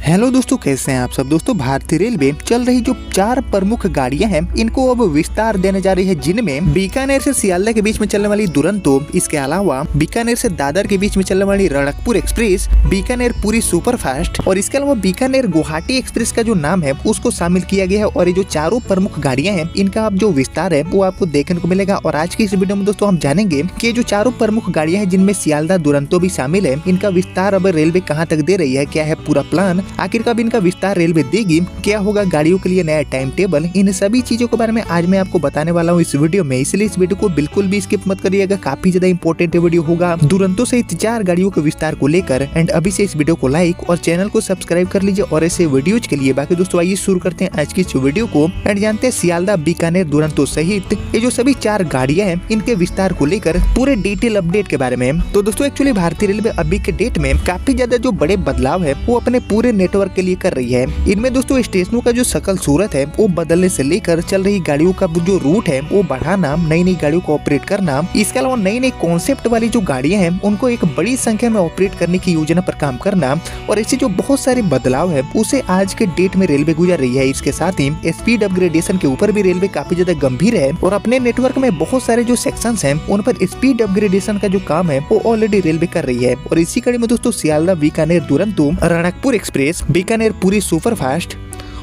Hello दोस्तों, कैसे हैं आप सब। दोस्तों, भारतीय रेलवे चल रही जो 4 प्रमुख गाड़ियां हैं इनको अब विस्तार देने जा रही है, जिनमें बीकानेर से सियालदह के बीच में चलने वाली दुरंतो, इसके अलावा बीकानेर से दादर के बीच में चलने वाली रणकपुर एक्सप्रेस, बीकानेर पुरी सुपरफास्ट और इसके अलावा बीकानेर गुवाहाटी एक्सप्रेस का जो नाम है उसको शामिल किया गया है। और ये जो चारों प्रमुख गाड़ियां हैं इनका अब जो विस्तार है वो आपको देखने को मिलेगा। और आज की इस वीडियो में दोस्तों हम जानेंगे कि जो चारों प्रमुख गाड़ियां हैं जिनमें सियालदह दुरंतो भी शामिल है, इनका विस्तार अब रेलवे कहाँ तक दे रही है, क्या है पूरा प्लान, आखिर कब इनका विस्तार रेलवे देगी, क्या होगा गाड़ियों के लिए नया टाइम टेबल, इन सभी चीजों के बारे में आज मैं आपको बताने वाला हूँ इस वीडियो में। इसलिए इस वीडियो को बिल्कुल भी स्किप मत करिएगा, काफी ज्यादा इंपॉर्टेंट वीडियो होगा दुरंतो सहित 4 गाड़ियों के विस्तार को लेकर। एंड अभी से इस वीडियो को लाइक और चैनल को सब्सक्राइब कर लीजिए और ऐसे वीडियोज के लिए। बाकी दोस्तों आइए शुरू करते हैं आज की इस वीडियो को एंड जानते हैं सियालदह, बीकानेर, दुरंतो सहित ये जो सभी 4 गाड़ियां हैं इनके विस्तार को लेकर पूरे डिटेल अपडेट के बारे में। तो दोस्तों एक्चुअली भारतीय रेलवे अभी के डेट में काफी ज्यादा जो बड़े बदलाव है वो अपने पूरे नेटवर्क के लिए कर रही है। इनमें दोस्तों स्टेशनों का जो शकल सूरत है वो बदलने से लेकर चल रही गाड़ियों का जो रूट है वो बढ़ाना, नई नई गाड़ियों को ऑपरेट करना, इसके अलावा नई नई कॉन्सेप्ट वाली जो गाड़ियां हैं उनको एक बड़ी संख्या में ऑपरेट करने की योजना पर काम करना और ऐसे जो बहुत सारे बदलाव है उसे आज के डेट में रेलवे गुजर रही है। इसके साथ ही स्पीड अपग्रेडेशन के ऊपर भी रेलवे काफी ज्यादा गंभीर है और अपने नेटवर्क में बहुत सारे जो सेक्शंस हैं उन पर स्पीड अपग्रेडेशन का जो काम है वो ऑलरेडी रेलवे कर रही है। और इसी कड़ी में दोस्तों सियालदह, बीकानेर दुरंतो, रणकपुर एक्सप्रेस, बीकानेर पुरी सुपरफास्ट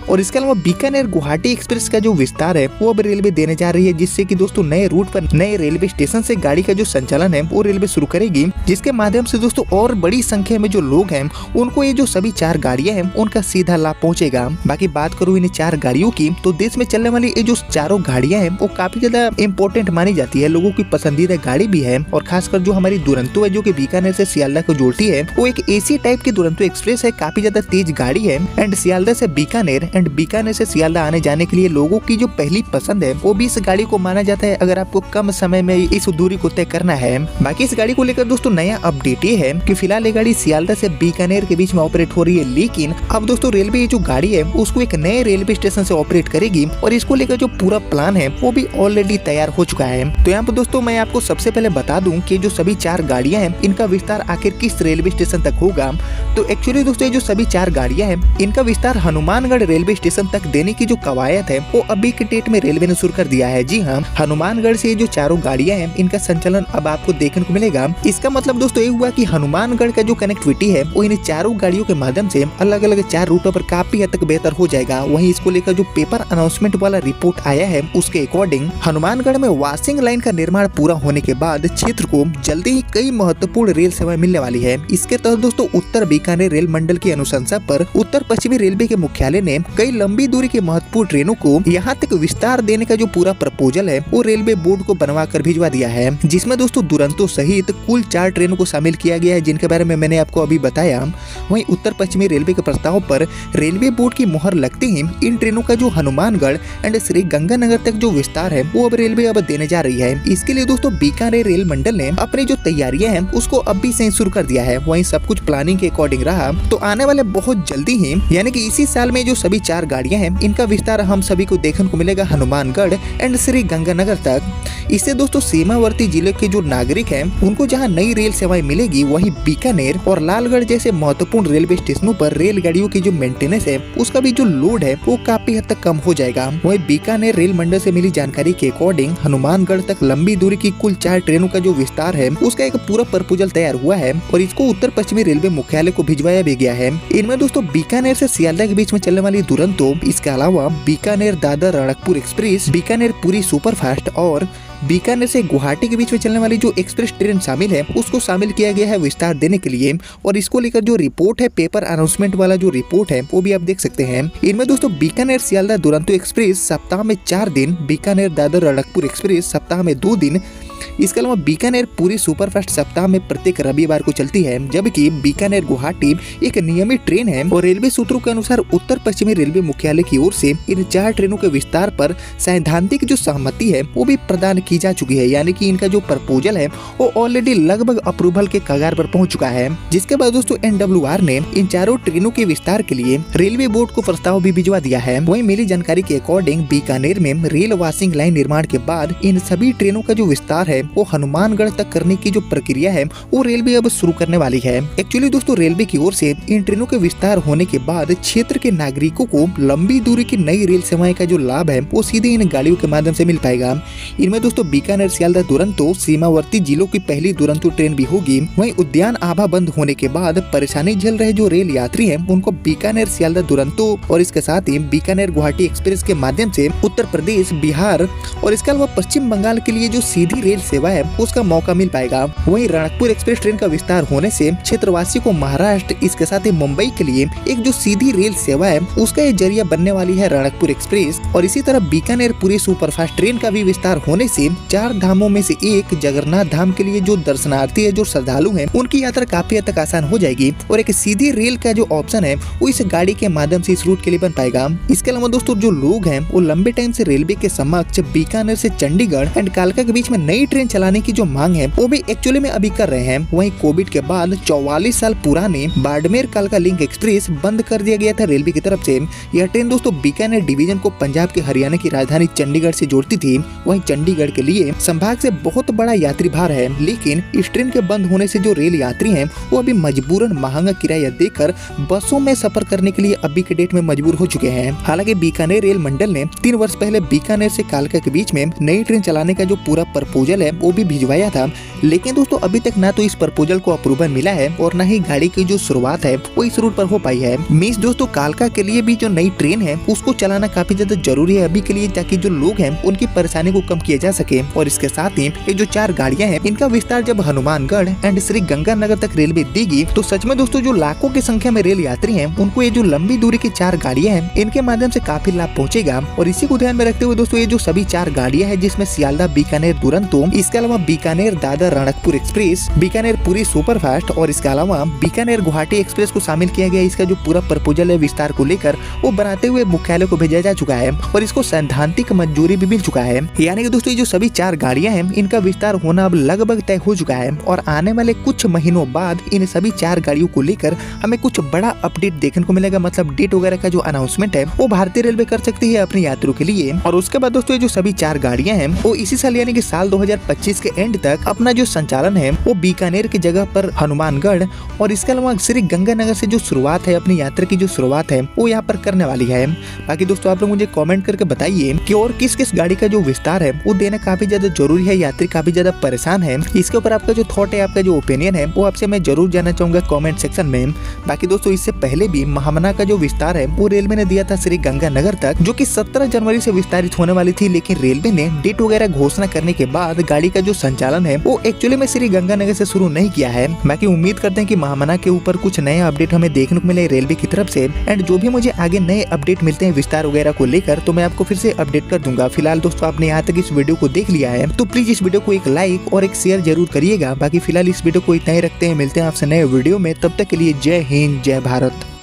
और इसके अलावा बीकानेर गुवाहाटी एक्सप्रेस का जो विस्तार है वो अब रेलवे देने जा रही है, जिससे कि दोस्तों नए रूट पर नए रेलवे स्टेशन से गाड़ी का जो संचालन है वो रेलवे शुरू करेगी, जिसके माध्यम से दोस्तों और बड़ी संख्या में जो लोग हैं उनको ये जो सभी 4 गाड़ियां हैं उनका सीधा लाभ पहुंचेगा। बाकी बात करूँ इन 4 गाड़ियों की तो देश में चलने वाली ये जो चारों गाड़ियां हैं वो काफी ज्यादा इंपॉर्टेंट मानी जाती है, लोगों की पसंदीदा गाड़ी भी है। और खासकर जो हमारी दुरंतो है जो की बीकानेर से सियालदह को जोड़ती है वो एक एसी टाइप की दुरंतो एक्सप्रेस है, काफी ज्यादा तेज गाड़ी है। एंड सियालदह से बीकानेर एंड बीकानेर से सियालदह आने जाने के लिए लोगों की जो पहली पसंद है वो भी इस गाड़ी को माना जाता है, अगर आपको कम समय में इस दूरी को तय करना है। बाकी इस गाड़ी को लेकर दोस्तों नया अपडेट ये है कि फिलहाल ये गाड़ी सियालदह से बीकानेर के बीच में ऑपरेट हो रही है, लेकिन अब दोस्तों रेलवे ये जो गाड़ी है उसको एक नए रेलवे स्टेशन से ऑपरेट करेगी और इसको लेकर जो पूरा प्लान है वो भी ऑलरेडी तैयार हो चुका है। तो यहाँ पर दोस्तों मैं आपको सबसे पहले बता दूं कि जो सभी 4 गाड़ियां हैं इनका विस्तार आखिर किस रेलवे स्टेशन तक होगा। तो एक्चुअली दोस्तों ये जो सभी 4 गाड़ियां हैं इनका विस्तार हनुमानगढ़ रेलवे स्टेशन तक देने की जो कवायद है वो अभी के डेट में रेलवे ने शुरू कर दिया है। जी हाँ, हनुमानगढ़ से ये जो चारों गाड़ियां हैं इनका संचालन अब आपको देखने को मिलेगा। इसका मतलब दोस्तों ये हुआ कि हनुमानगढ़ का जो कनेक्टिविटी है वो इन चारों गाड़ियों के माध्यम से अलग अलग 4 रूटों पर काफी हद तक बेहतर हो जाएगा। वहीं इसको लेकर जो पेपर अनाउंसमेंट वाला रिपोर्ट आया है उसके अकॉर्डिंग हनुमानगढ़ में वॉशिंग लाइन का निर्माण पूरा होने के बाद क्षेत्र को जल्दी ही कई महत्वपूर्ण रेल सेवाएं मिलने वाली है। इसके तहत दोस्तों उत्तर बीकानेर रेल मंडल की अनुशंसा पर उत्तर पश्चिमी रेलवे के मुख्यालय ने कई लंबी दूरी की महत्वपूर्ण ट्रेनों को यहाँ तक विस्तार देने का जो पूरा प्रपोजल है वो रेलवे बोर्ड को बनवा कर भिजवा दिया है, जिसमें दोस्तों दुरंतो सहित कुल 4 ट्रेनों को शामिल किया गया है, जिनके बारे में मैंने आपको अभी बताया। वहीं उत्तर पश्चिमी रेलवे के प्रस्ताव पर रेलवे बोर्ड की मुहर लगते ही इन ट्रेनों का जो हनुमानगढ़ एंड श्री गंगानगर तक जो विस्तार है वो अब रेलवे अब देने जा रही है। इसके लिए दोस्तों बीकानेर रेल मंडल ने अपनी जो तैयारियां हैं उसको अभी से शुरू कर दिया है। वहीं सब कुछ प्लानिंग के अकॉर्डिंग रहा तो आने वाले बहुत जल्दी ही यानी कि इसी साल में जो सभी 4 गाड़ियां हैं इनका विस्तार हम सभी को देखने को मिलेगा हनुमानगढ़ एंड श्री गंगानगर तक। इससे दोस्तों सीमावर्ती जिले के जो नागरिक हैं उनको जहां नई रेल सेवाएं मिलेगी, वहीं बीकानेर और लालगढ़ जैसे महत्वपूर्ण रेलवे स्टेशनों पर रेलगाड़ियों की जो मेंटेनेंस है उसका भी जो लोड है वो काफी हद तक कम हो जाएगा। वहीं बीकानेर रेल मंडल से मिली जानकारी के अकॉर्डिंग हनुमानगढ़ तक लंबी दूरी की कुल 4 ट्रेनों का जो विस्तार है उसका एक पूरा प्रपोजल तैयार हुआ है और इसको उत्तर पश्चिमी रेलवे मुख्यालय को भिजवाया भी गया है। इनमें दोस्तों बीकानेर से सियालदह के बीच में चलने वाली दुरंतो, इसके अलावा बीकानेर दादर रणकपुर एक्सप्रेस, बीकानेर पुरी सुपरफास्ट और बीकानेर से गुवाहाटी के बीच में चलने वाली जो एक्सप्रेस ट्रेन शामिल है उसको शामिल किया गया है विस्तार देने के लिए। और इसको लेकर जो रिपोर्ट है, पेपर अनाउंसमेंट वाला जो रिपोर्ट है वो भी आप देख सकते हैं। इनमें दोस्तों बीकानेर सियालदह दुरंतो एक्सप्रेस सप्ताह में 4 दिन, बीकानेर दादर रणकपुर एक्सप्रेस सप्ताह में 2 दिन, इसके अलावा बीकानेर पूरी सुपरफास्ट सप्ताह में प्रत्येक रविवार को चलती है, जबकि बीकानेर गुवाहाटी एक नियमित ट्रेन है। और रेलवे सूत्रों के अनुसार उत्तर पश्चिमी रेलवे मुख्यालय की ओर से इन 4 ट्रेनों के विस्तार पर सैद्धांतिक जो सहमति है वो भी प्रदान की जा चुकी है, यानी कि इनका जो प्रपोजल है वो ऑलरेडी लगभग अप्रूवल के कगार पर पहुंच चुका है। जिसके बाद दोस्तों NWR ने इन चारों ट्रेनों के विस्तार के लिए रेलवे बोर्ड को प्रस्ताव भी भिजवा दिया है। वहीं मिली जानकारी के अकॉर्डिंग बीकानेर में रेल वॉशिंग लाइन निर्माण के बाद इन सभी ट्रेनों का जो विस्तार है वो हनुमानगढ़ तक करने की जो प्रक्रिया है वो रेलवे अब शुरू करने वाली है। एक्चुअली दोस्तों रेलवे की ओर से इन ट्रेनों के विस्तार होने के बाद क्षेत्र के नागरिकों को लंबी दूरी की नई रेल सेवाएं का जो लाभ है वो सीधे इन गाड़ियों के माध्यम से मिल पाएगा। इनमें दोस्तों बीकानेर सियालदह दुरंतो सीमावर्ती जिलों की पहली दुरंतो ट्रेन भी होगी। वहीं उद्यान आभा बंद होने के बाद परेशानी झेल रहे जो रेल यात्री हैं उनको बीकानेर सियालदह दुरंतो और इसके साथ ही बीकानेर गुवाहाटी एक्सप्रेस के माध्यम से उत्तर प्रदेश, बिहार और इसके अलावा पश्चिम बंगाल के लिए जो सीधी रेल सेवा है उसका मौका मिल पाएगा। वहीं रणकपुर एक्सप्रेस ट्रेन का विस्तार होने से क्षेत्रवासियों को महाराष्ट्र, इसके साथ ही मुंबई के लिए एक जो सीधी रेल सेवा है उसका ये जरिया बनने वाली है रणकपुर एक्सप्रेस। और इसी तरह बीकानेर पुरी सुपरफास्ट ट्रेन का भी विस्तार होने से 4 धामों में से एक जगन्नाथ धाम के लिए जो दर्शनार्थी है, जो श्रद्धालु हैं, उनकी यात्रा काफी हद तक आसान हो जाएगी और एक सीधी रेल का जो ऑप्शन है वो इस गाड़ी के माध्यम से इस रूट के लिए बन पाएगा। इसके अलावा दोस्तों जो लोग हैं वो लंबे टाइम से रेलवे के समक्ष बीकानेर से चंडीगढ़ एंड कालका के बीच में नई ट्रेन चलाने की जो मांग है वो भी एक्चुअली में अभी कर रहे हैं। वहीं कोविड के बाद 44 साल पुराने बाड़मेर कालका लिंक एक्सप्रेस बंद कर दिया गया था रेलवे की तरफ से। यह ट्रेन दोस्तों बीकानेर डिवीजन को पंजाब के हरियाणा की राजधानी चंडीगढ़ से जोड़ती थी। वहीं चंडीगढ़ के लिए संभाग से बहुत बड़ा यात्री भार है, लेकिन इस ट्रेन के बंद होने से जो रेल यात्री हैं वो अभी मजबूरन महंगा किराया देकर बसों में सफर करने के लिए अभी के डेट में मजबूर हो चुके हैं। हालांकि बीकानेर रेल मंडल ने 3 वर्ष पहले बीकानेर से कालका के बीच में नई ट्रेन चलाने का जो पूरा प्रपोजल है वो भी भिजवाया था, लेकिन दोस्तों अभी तक ना तो इस प्रपोजल को अप्रूवल मिला है और न ही गाड़ी की जो शुरुआत है वो इस रूट पर हो पाई है। मीन्स दोस्तों कालका के लिए भी जो नई ट्रेन है उसको चलाना काफी ज्यादा जरूरी है अभी के लिए, ताकि जो लोग हैं उनकी परेशानी को कम किया जा सके। और इसके साथ ही ये जो 4 गाड़ियां हैं इनका विस्तार जब हनुमानगढ़ एंड श्री गंगानगर तक रेलवे देगी तो सच में दोस्तों जो लाखों की संख्या में रेल यात्री हैं उनको ये जो लंबी दूरी की 4 गाड़ियां हैं इनके माध्यम से काफी लाभ पहुंचेगा। और इसी को ध्यान में रखते हुए दोस्तों ये जो सभी 4 गाड़ियां हैं जिसमें सियालदह बीकानेर दुरंतो, इसके अलावा बीकानेर दादर रणकपुर एक्सप्रेस, बीकानेर पुरी सुपरफास्ट और इसके अलावा बीकानेर गुवाहाटी एक्सप्रेस को शामिल किया गया। इसका जो पूरा प्रपोजल है विस्तार को लेकर वो बनाते हुए मुख्यालय को भेजा जा चुका है और इसको सैद्धांतिक मंजूरी भी मिल चुका है। यानी कि दोस्तों ये जो सभी 4 गाड़ियां हैं इनका विस्तार होना अब लगभग तय हो चुका है और आने वाले कुछ महीनों बाद इन सभी 4 गाड़ियों को लेकर हमें कुछ बड़ा अपडेट देखने को मिलेगा। मतलब डेट वगैरह का जो अनाउंसमेंट है वो भारतीय रेलवे कर सकती है अपने यात्रियों के लिए। और उसके बाद दोस्तों ये जो सभी 4 गाड़ियां हैं वो इसी साल यानी कि साल 2025 के एंड तक अपना जो संचालन है वो बीकानेर की जगह पर हनुमानगढ़ और इसके अलावा श्री गंगानगर से जो शुरुआत है अपनी यात्रा की जो शुरुआत है वो यहाँ पर करने वाली है। बाकी दोस्तों आप लोग मुझे कमेंट करके बताइए कि और किस किस गाड़ी का जो विस्तार है वो देना काफी ज्यादा जरूरी है, यात्री काफी ज्यादा परेशान है। इसके ऊपर आपका जो थॉट है, आपका जो ओपिनियन है वो आपसे मैं जरूर जानना चाहूंगा कमेंट सेक्शन में। बाकी दोस्तों इससे पहले भी महामना का जो विस्तार है वो रेलवे ने दिया था श्री गंगानगर तक, जो कि 17 जनवरी से विस्तारित होने वाली थी, लेकिन रेलवे ने डेट वगैरह घोषणा करने के बाद गाड़ी का जो संचालन है वो एक्चुअली में श्री गंगानगर से शुरू नहीं किया है। बाकी उम्मीद करते हैं कि महामना के ऊपर कुछ नए अपडेट हमें देखने को मिले रेलवे की तरफ से, एंड जो भी मुझे आगे नए अपडेट मिलते हैं विस्तार वगैरह को लेकर तो मैं आपको फिर से अपडेट कर दूंगा। फिलहाल दोस्तों आपने यहाँ तक इस वीडियो को देख लिया है तो प्लीज इस वीडियो को एक लाइक और एक शेयर जरूर करिएगा। बाकी फिलहाल इस वीडियो को इतना ही रखते हैं, मिलते हैं आपसे नए वीडियो में, तब तक के लिए जय हिंद जय भारत।